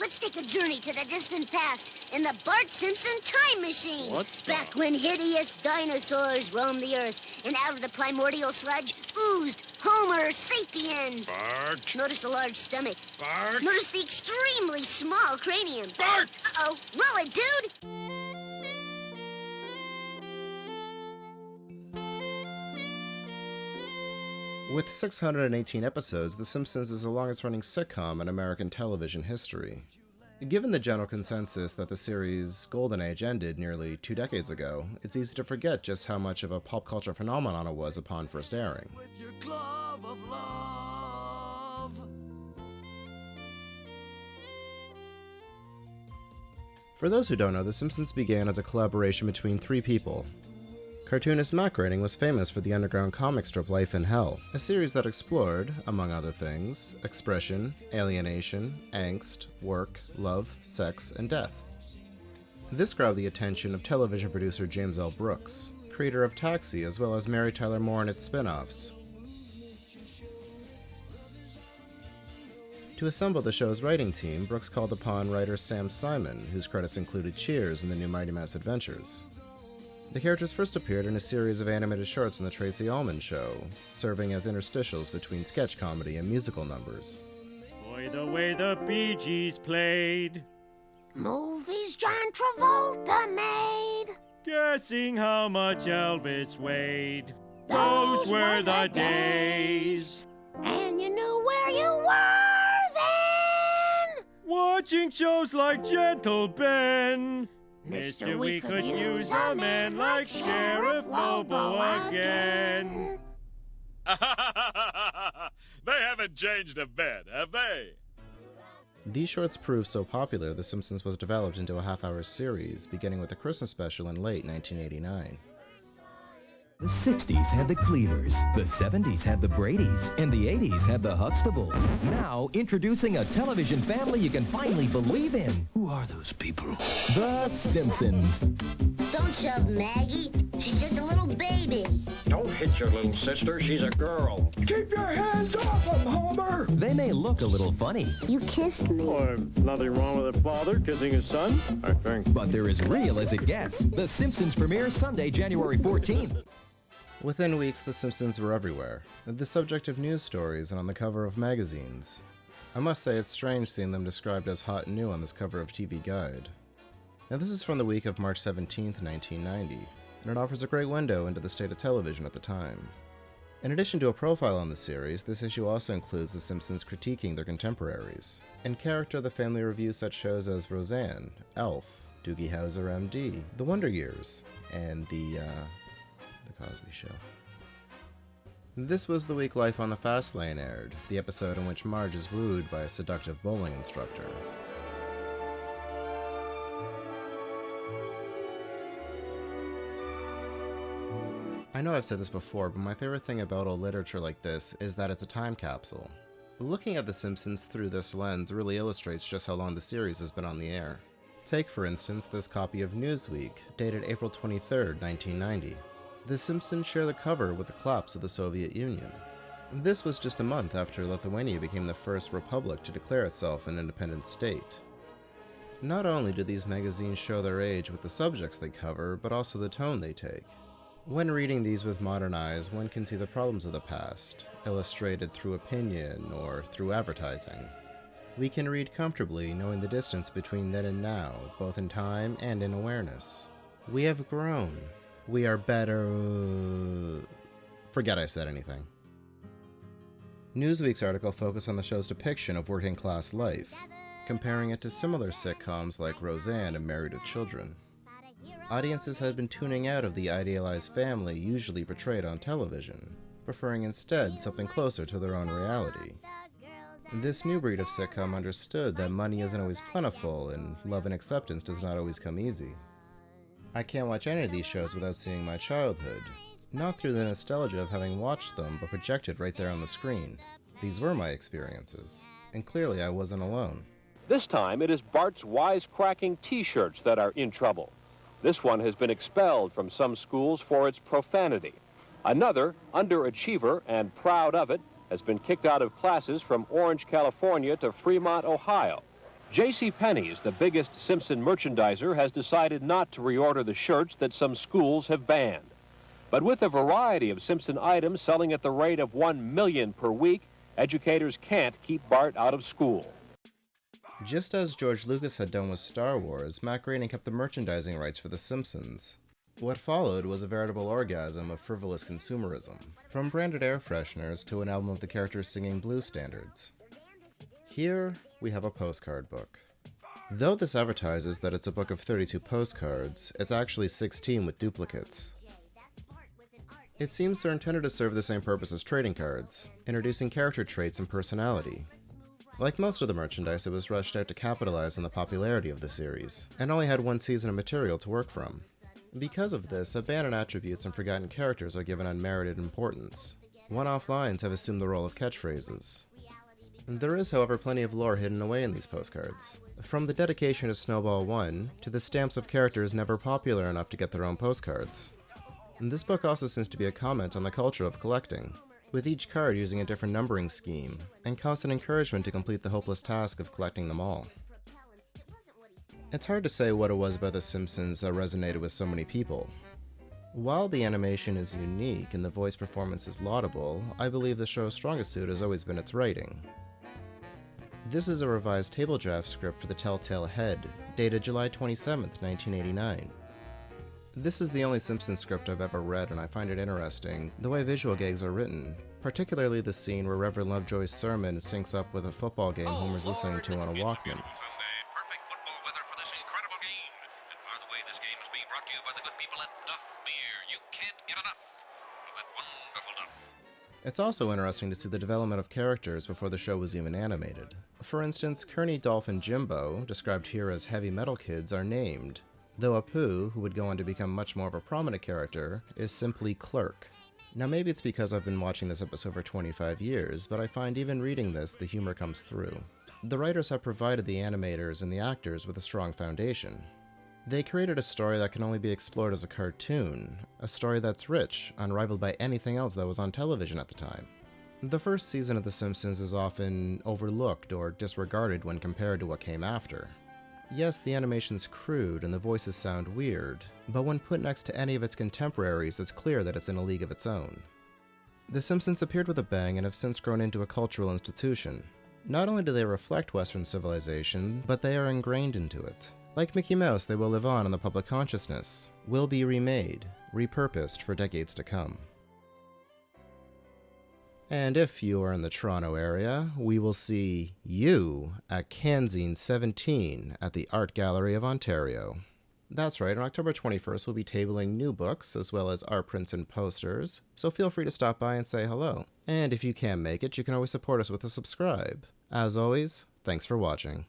Let's take a journey to the distant past in the Bart Simpson time machine. What? Back when hideous dinosaurs roamed the earth, and out of the primordial sludge oozed Homer sapien. Bart! Notice the large stomach. Bart! Notice the extremely small cranium. Bart! Uh-oh. Roll it, dude! With 618 episodes, The Simpsons is the longest-running sitcom in American television history. Given the general consensus that the series' golden age ended nearly 2 decades ago, it's easy to forget just how much of a pop culture phenomenon it was upon first airing. With your glove of love. For those who don't know, The Simpsons began as a collaboration between 3 people. Cartoonist Matt Groening was famous for the underground comic strip Life in Hell, a series that explored, among other things, expression, alienation, angst, work, love, sex, and death. This grabbed the attention of television producer James L. Brooks, creator of Taxi as well as Mary Tyler Moore and its spin-offs. To assemble the show's writing team, Brooks called upon writer Sam Simon, whose credits included Cheers and the new Mighty Mouse Adventures. The characters first appeared in a series of animated shorts in The Tracy Ullman Show, serving as interstitials between sketch comedy and musical numbers. Boy, the way the Bee Gees played. Movies John Travolta made. Guessing how much Elvis weighed. Those were the days. And you knew where you were then. Watching shows like Gentle Ben. Mister, we could use a man like Sheriff Lobo again. They haven't changed a bit, have they? These shorts proved so popular, The Simpsons was developed into a half-hour series, beginning with a Christmas special in late 1989. The 60s had the Cleavers, the 70s had the Bradys, and the 80s had the Huxtables. Now, introducing a television family you can finally believe in. Who are those people? The Simpsons. Don't shove Maggie. She's just a little baby. Don't hit your little sister. She's a girl. Keep your hands off him, Homer! They may look a little funny, You kissed me. Nothing wrong with a father kissing his son, I think. but they're as real as it gets. The Simpsons premieres Sunday, January 14th. Within weeks, The Simpsons were everywhere, the subject of news stories and on the cover of magazines. I must say it's strange seeing them described as hot and new on this cover of TV Guide. Now this is from the week of March 17th, 1990, and it offers a great window into the state of television at the time. In addition to a profile on the series, this issue also includes The Simpsons critiquing their contemporaries. In character, the family reviews such shows as Roseanne, Elf, Doogie Howser MD, The Wonder Years, and The Cosby Show. This was the week Life on the Fast Lane aired, the episode in which Marge is wooed by a seductive bowling instructor. I know I've said this before, but my favorite thing about old literature like this is that it's a time capsule. Looking at The Simpsons through this lens really illustrates just how long the series has been on the air. Take, for instance, this copy of Newsweek, dated April 23, 1990. The Simpsons share the cover with the collapse of the Soviet Union. This was just a month after Lithuania became the first republic to declare itself an independent state. Not only do these magazines show their age with the subjects they cover, but also the tone they take. When reading these with modern eyes, one can see the problems of the past, illustrated through opinion or through advertising. We can read comfortably, knowing the distance between then and now, both in time and in awareness. We have grown. We are better... Forget I said anything. Newsweek's article focused on the show's depiction of working-class life, comparing it to similar sitcoms like Roseanne and Married with Children. Audiences had been tuning out of the idealized family usually portrayed on television, preferring instead something closer to their own reality. This new breed of sitcom understood that money isn't always plentiful and love and acceptance does not always come easy. I can't watch any of these shows without seeing my childhood, not through the nostalgia of having watched them, but projected right there on the screen. These were my experiences, and clearly I wasn't alone. This time it is Bart's wisecracking t-shirts that are in trouble. This one has been expelled from some schools for its profanity. Another, underachiever and proud of it, has been kicked out of classes from Orange, California to Fremont, Ohio. J.C. Penney's, the biggest Simpson merchandiser, has decided not to reorder the shirts that some schools have banned. But with a variety of Simpson items selling at the rate of 1 million per week, educators can't keep Bart out of school. Just as George Lucas had done with Star Wars, Matt Groening kept the merchandising rights for The Simpsons. What followed was a veritable orgasm of frivolous consumerism, from branded air fresheners to an album of the characters singing blues standards. Here, we have a postcard book. Though this advertises that it's a book of 32 postcards, it's actually 16 with duplicates. It seems they're intended to serve the same purpose as trading cards, introducing character traits and personality. Like most of the merchandise, it was rushed out to capitalize on the popularity of the series, and only had one season of material to work from. Because of this, abandoned attributes and forgotten characters are given unmerited importance. One-off lines have assumed the role of catchphrases. There is, however, plenty of lore hidden away in these postcards. From the dedication to Snowball 1, to the stamps of characters never popular enough to get their own postcards. And this book also seems to be a comment on the culture of collecting, with each card using a different numbering scheme, and constant encouragement to complete the hopeless task of collecting them all. It's hard to say what it was about The Simpsons that resonated with so many people. While the animation is unique and the voice performance is laudable, I believe the show's strongest suit has always been its writing. This is a revised table draft script for The Telltale Head, dated July 27, 1989. This is the only Simpsons script I've ever read, and I find it interesting the way visual gags are written, particularly the scene where Reverend Lovejoy's sermon syncs up with a football game Homer's listening to on a Walkman. It's also interesting to see the development of characters before the show was even animated. For instance, Kearney, Dolph, and Jimbo, described here as heavy metal kids, are named, though Apu, who would go on to become much more of a prominent character, is simply Clerk. Now maybe it's because I've been watching this episode for 25 years, but I find even reading this, the humor comes through. The writers have provided the animators and the actors with a strong foundation. They created a story that can only be explored as a cartoon, a story that's rich, unrivaled by anything else that was on television at the time. The first season of The Simpsons is often overlooked or disregarded when compared to what came after. Yes, the animation's crude and the voices sound weird, but when put next to any of its contemporaries, it's clear that it's in a league of its own. The Simpsons appeared with a bang and have since grown into a cultural institution. Not only do they reflect Western civilization, but they are ingrained into it. Like Mickey Mouse, they will live on in the public consciousness, will be remade, repurposed for decades to come. And if you are in the Toronto area, we will see you at Canzine 17 at the Art Gallery of Ontario. That's right, on October 21st we'll be tabling new books as well as art prints and posters, so feel free to stop by and say hello. And if you can't make it, you can always support us with a subscribe. As always, thanks for watching.